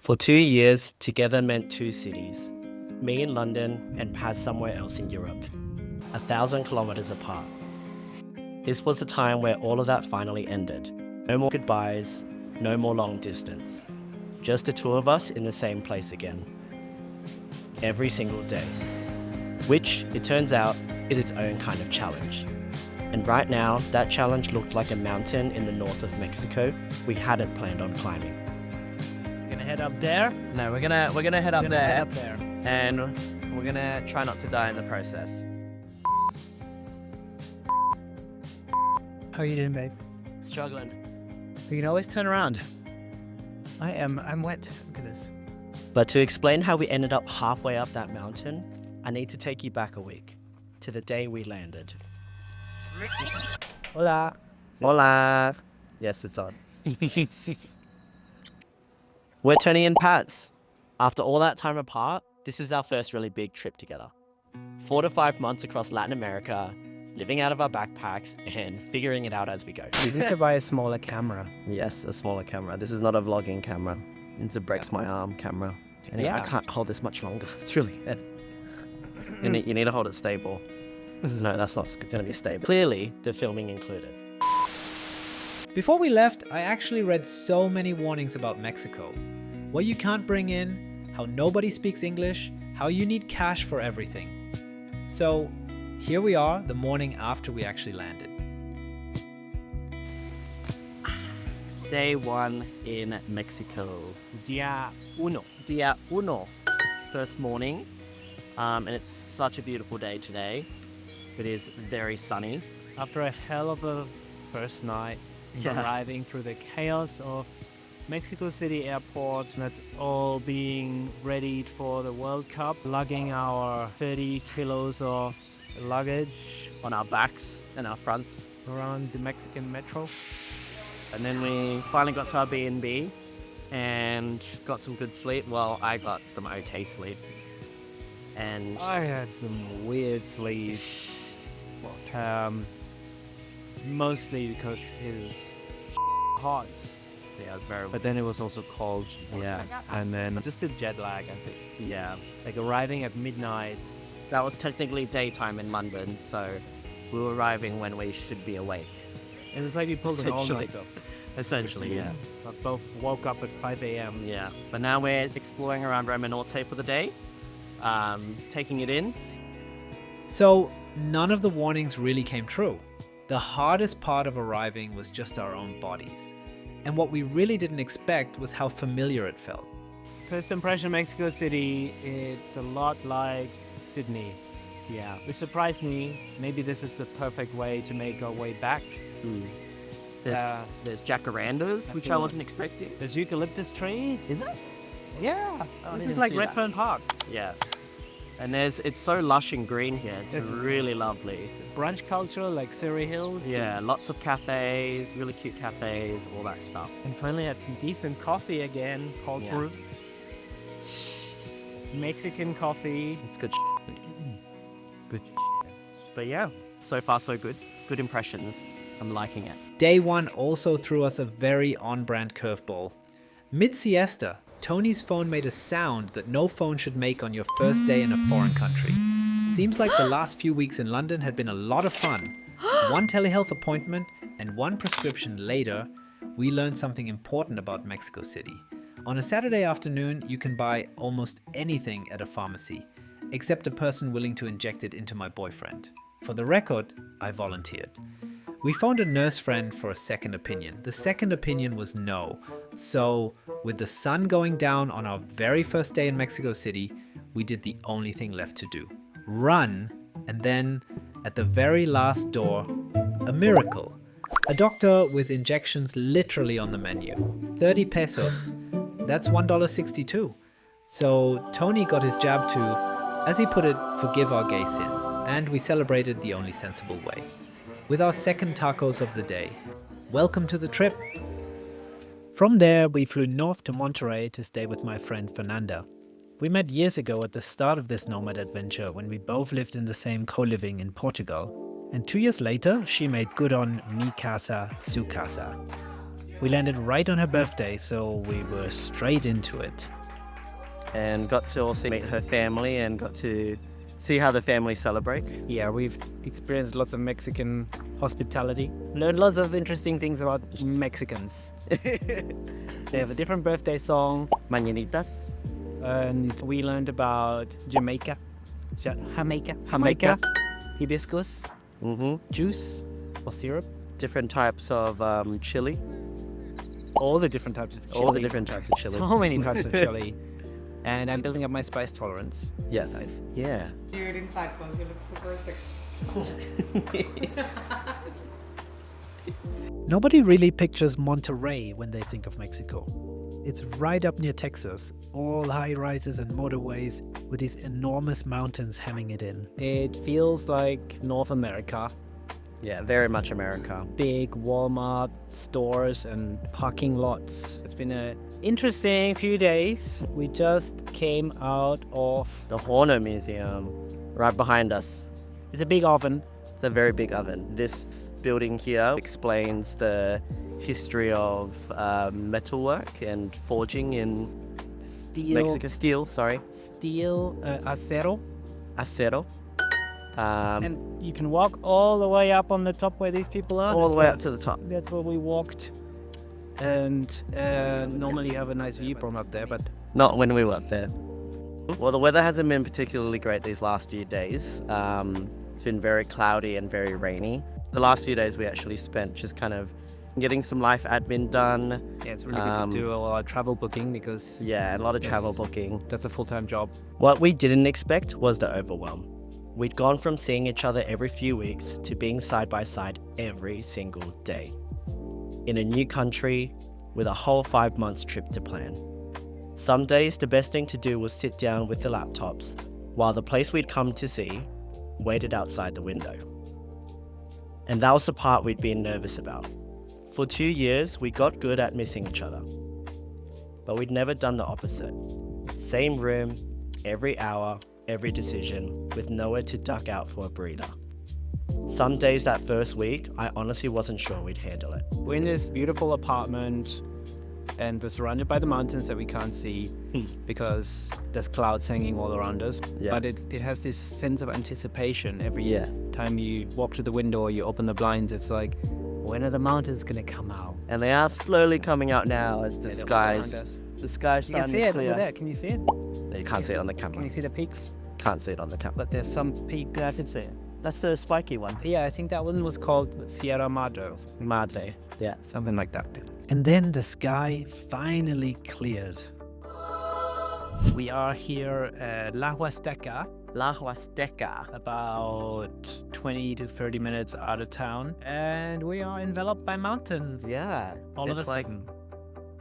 For 2 years, together meant two cities. Me in London and Paz somewhere else in Europe. 1,000 kilometers apart. This was the time where all of that finally ended. No more goodbyes, no more long distance. Just the two of us in the same place again. Every single day. Which, it turns out, is its own kind of challenge. And right now, that challenge looked like a mountain in the north of Mexico we hadn't planned on climbing. Gonna head up there. No, we're gonna head up there, Head up there. and we're gonna try not to die in the process. How are you doing, babe? Struggling. You can always turn around. I'm wet. Look at this. But to explain how we ended up halfway up that mountain, I need to take you back a week, to the day we landed. Hola. Hola! Yes, it's on. We're Tony and Paz. After all that time apart, this is our first really big trip together. 4 to 5 months across Latin America, living out of our backpacks and figuring it out as we go. We need to buy a smaller camera. Yes, a smaller camera. This is not a vlogging camera. It's a breaks my arm camera. Anyway, Yeah. I can't hold this much longer. It's really heavy. You need to hold it stable. No, that's not going to be stable. Clearly, the filming included. Before we left, I actually read so many warnings about Mexico. What you can't bring in, how nobody speaks English, how you need cash for everything. So here we are the morning after we actually landed. Day 1 in Mexico. Dia uno. Dia uno. First morning. And it's such a beautiful day today. It is very sunny. After a hell of a first night, Yeah. arriving through the chaos of Mexico City airport, that's all being readied for the World Cup, lugging our 30 kilos of luggage On our backs and our fronts. around the Mexican metro. And then we finally got to our B&B and got some good sleep. Well, I got some okay sleep. And I had some weird sleep. Mostly because it was hot, yeah, it was very... but then it was also cold. Yeah. And then just a jet lag, I think. Yeah. Like arriving at midnight. That was technically daytime in London, so we were arriving when we should be awake. It was like we pulled an Essentially. all-nighter. Essentially, yeah. But both woke up at 5 a.m. Yeah. But now we're exploring around Roma Norte for the day, taking it in. So none of the warnings really came true. The hardest part of arriving was just our own bodies. And what we really didn't expect was how familiar it felt. First impression, Mexico City, it's a lot like Sydney. Yeah, which surprised me. Maybe this is the perfect way to make our way back. There's jacarandas, which I wasn't expecting. There's eucalyptus trees. Is it? Yeah, I this didn't is like see that. Redfern Park. Yeah. And it's so lush and green here. It's Yes. really lovely. Brunch culture like Surrey Hills. Yeah, lots of cafes, really cute cafes, all that stuff. And finally had some decent coffee again, cold Yeah. brew. Mexican coffee. It's good. Good. But yeah, so far so good. Good impressions. I'm liking it. Day 1 also threw us a very on-brand curveball. Mid-siesta, Tony's phone made a sound that no phone should make on your first day in a foreign country. Seems like the last few weeks in London had been a lot of fun. One telehealth appointment and one prescription later, we learned something important about Mexico City. On a Saturday afternoon, you can buy almost anything at a pharmacy, except a person willing to inject it into my boyfriend. For the record, I volunteered. We phoned a nurse friend for a second opinion. The second opinion was no. So, with the sun going down on our very first day in Mexico City, we did the only thing left to do. Run, and then, at the very last door, a miracle. A doctor with injections literally on the menu. 30 pesos. That's $1.62. So, Tony got his jab to, as he put it, forgive our gay sins, and we celebrated the only sensible way. With our second tacos of the day. Welcome to the trip. From there, we flew north to Monterrey to stay with my friend Fernanda. We met years ago at the start of this nomad adventure when we both lived in the same co-living in Portugal. And 2 years later, she made good on mi casa, su casa. We landed right on her birthday, so we were straight into it. And got to also meet her family and got to see how the family celebrate. Yeah, we've experienced lots of Mexican hospitality. Learned lots of interesting things about Mexicans. They have a different birthday song. Mañanitas. And we learned about Jamaica. Jamaica. Hibiscus. Juice or syrup. Different types of chili. All the different types of chili. All the different types of chili. So many types of chili. And I'm building up my spice tolerance. Yes. Nice. Yeah. You're in tacos. You look super sexy. Nobody really pictures Monterrey when they think of Mexico. It's right up near Texas, all high-rises and motorways with these enormous mountains hemming it in. It feels like North America. Yeah, very much America. Big Walmart stores and parking lots. It's been an interesting few days. We just came out of... The Horner Museum, right behind us. It's a big oven. It's a very big oven. This building here explains the history of metalwork and forging in Mexico. Steel, Acero. Acero. And you can walk all the way up on the top where these people are. All the way up to the top. That's where we walked. And normally you have a nice view from up there, but... Not when we were up there. Well, the weather hasn't been particularly great these last few days. It's been very cloudy and very rainy. The last few days we actually spent just kind of getting some life admin done. Yeah, it's really good to do a lot of travel booking because... Yeah, a lot of travel booking. That's a full-time job. What we didn't expect was the overwhelm. We'd gone from seeing each other every few weeks to being side by side every single day. In a new country with a whole 5 months trip to plan. Some days the best thing to do was sit down with the laptops while the place we'd come to see waited outside the window. And that was the part we'd been nervous about. For 2 years, we got good at missing each other. But we'd never done the opposite. Same room, every hour, every decision, with nowhere to duck out for a breather. Some days that first week, I honestly wasn't sure we'd handle it. We're in this beautiful apartment and we're surrounded by the mountains that we can't see because there's clouds hanging all around us. Yeah. But it has this sense of anticipation every time you walk to the window or you open the blinds. It's like, when are the mountains gonna come out? And they are slowly coming out now as the They're sky's around us. the sky's You can starting see to it clear. over there. Can you see it? You can't see it on the Can camera. you see the peaks? Can't see it on the camera. But there's some peaks. Yeah, I can see it. That's the spiky one. Yeah, I think that one was called Sierra Madre or something. Madre. Yeah. Something like that. And then the sky finally cleared. We are here at La Huasteca, La Huasteca. about 20 to 30 minutes out of town, and we are enveloped by mountains. Yeah. All of a It's like sudden.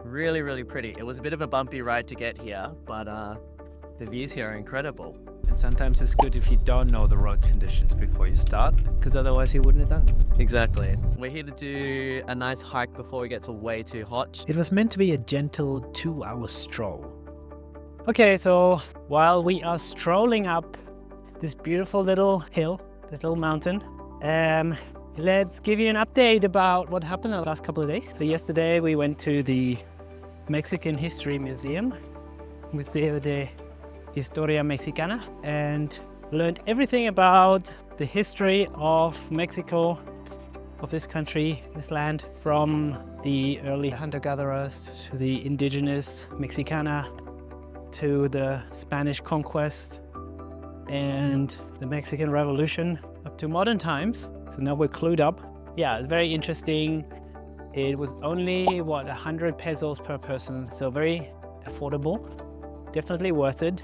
really, really pretty. It was a bit of a bumpy ride to get here, but the views here are incredible. And sometimes it's good if you don't know the road conditions before you start, because otherwise you wouldn't have done this. Exactly. We're here to do a nice hike before it gets way too hot. It was meant to be a gentle 2-hour stroll. Okay, so while we are strolling up this beautiful little hill, this little mountain, let's give you an update about what happened the last couple of days. So yesterday we went to the Mexican History Museum, Museo de Historia Mexicana, and learned everything about the history of Mexico, of this country, this land, from the early hunter-gatherers to the indigenous Mexicana, to the Spanish conquest and the Mexican Revolution up to modern times. So now we're clued up. Yeah, it's very interesting. It was only, 100 pesos per person, so very affordable. Definitely worth it.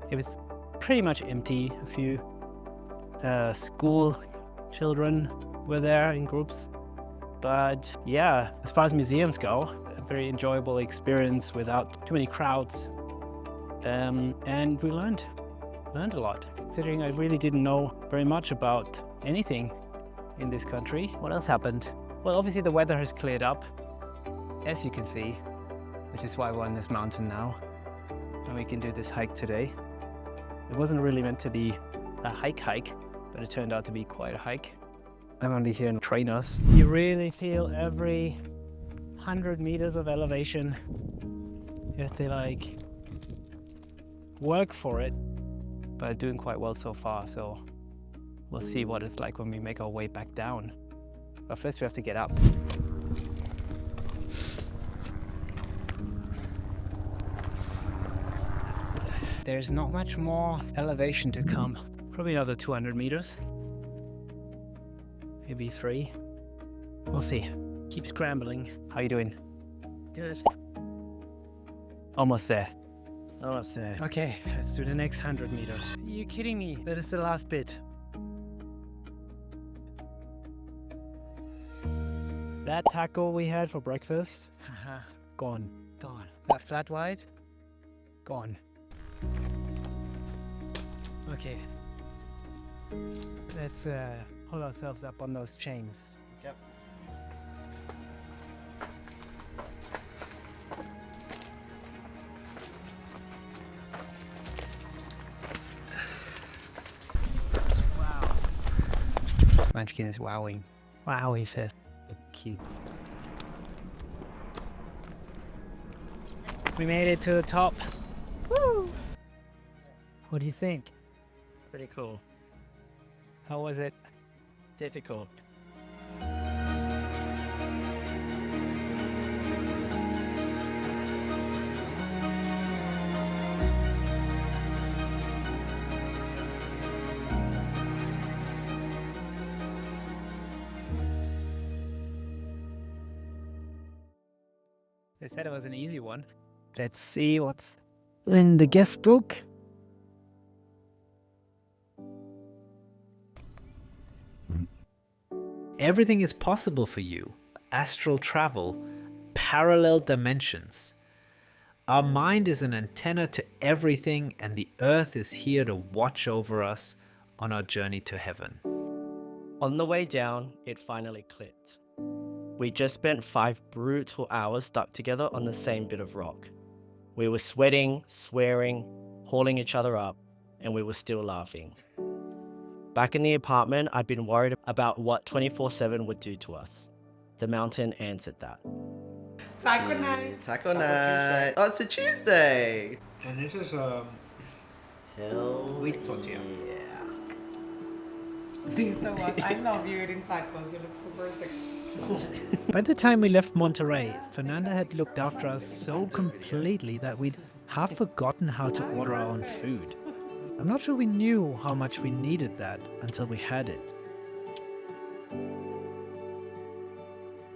It was pretty much empty. A few school children were there in groups. But yeah, as far as museums go, a very enjoyable experience without too many crowds. And we learned a lot, considering I really didn't know very much about anything in this country. What else happened? Well, obviously the weather has cleared up, as you can see, which is why we're on this mountain now, and we can do this hike today. It wasn't really meant to be a hike, but it turned out to be quite a hike. I'm only here in trainers. You really feel every 200 meters of elevation. You have to like work for it, but doing quite well so far. So we'll see what it's like when we make our way back down. But first we have to get up. There's not much more elevation to come. Probably another 200 meters. Maybe 3. We'll see. Keep scrambling. How you doing? Good. Almost there. Almost there. Okay, let's do the next 100 meters. Are you kidding me? That is the last bit. That taco we had for breakfast, gone. Gone. That flat white, gone. Okay. Let's hold ourselves up on those chains. Yep. Wow. Munchkin is wowing. Wowie fish. Cute. We made it to the top. Woo! What do you think? Pretty cool. How was it? Difficult. They said it was an easy one. Let's see what's in the guest book. Everything is possible for you. Astral travel, parallel dimensions. Our mind is an antenna to everything, and the earth is here to watch over us on our journey to heaven. On the way down, it finally clicked. We just spent 5 brutal hours stuck together on the same bit of rock. We were sweating, swearing, hauling each other up, and we were still laughing. Back in the apartment, I'd been worried about what 24/7 would do to us. The mountain answered that. Taco night. Taco night. Oh, it's a Tuesday. And this is Hell wheat tortilla. yeah. So what? I love you eating tacos. You look super sexy. By the time we left Monterrey, Fernanda had looked after us so completely that we'd half forgotten how to order our own food. I'm not sure we knew how much we needed that until we had it.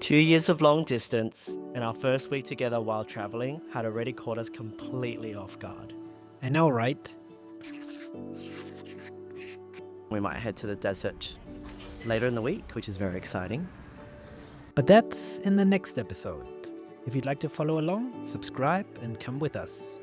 2 years of long distance and our first week together while traveling had already caught us completely off guard. I know, right? We might head to the desert later in the week, which is very exciting. But that's in the next episode. If you'd like to follow along, subscribe and come with us.